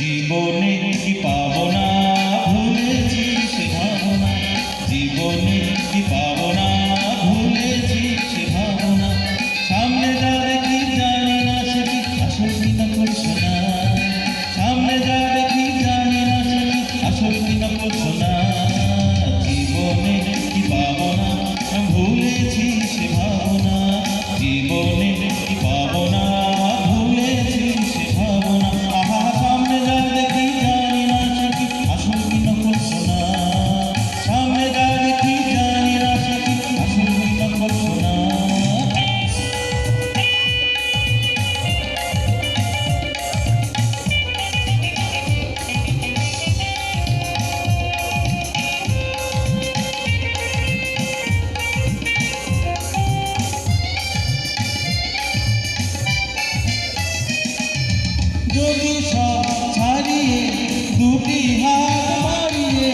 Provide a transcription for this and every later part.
জীবনে কি পাবো না ভুলেছি সে ভাবনা, জীবনে কি পাবো না ভুলেছি সে ভাবনা। সামনে যা দেখি জানি না সে কি আসল কি নকল সোনা, সামনে যা দেখি জানি না সে কি আসল কি নকল সোনা। জীবনে কি পাবো না ভুলেছি সে ভাবনা, জীবনে কি পাবো না ভুলেছি সে ভাবনা। আহা সামনে যা দেখি জানি না সে কি আসল কি নকল সোনা, সামনে যা দেখি জানি না সে কি আসল কি নকল সোনা। যদি সব ছাড়িয়ে দুটি হাত বাড়িয়ে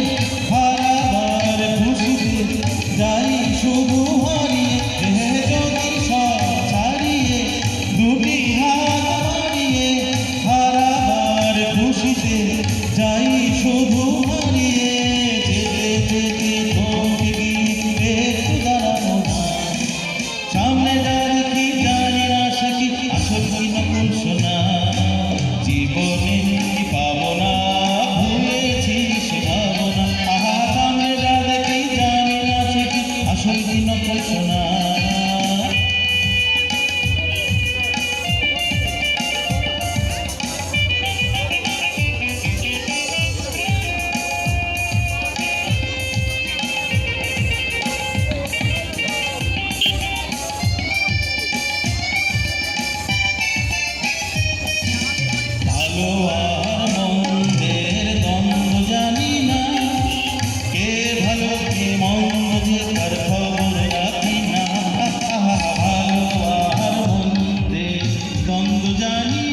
হারাবার খুশিতে যাই শুধু হারিয়ে, যদি সব ছাড়িয়ে দুটি হাত বাড়িয়ে হারাবার খুশিতে যাই শুধু হারিয়ে, যেতে যেতে থমকে গিয়ে একটু দাঁড়ানো না। সামনে যা দেখি জানি না সে কি আসল কি নকল সোনা, জীবনে কি পাবো না ভুলেছি সে ভাবনা। আহা সামনে যা দেখি জানি না সে কি আসল কি নকল সোনা। ভালো আর মন্দের দ্বন্দ্ব জানি না, কে ভালো কে মন্দ যে তার খবর রাখি না। ভালো আর মন্দের দ্বন্দ্ব জানি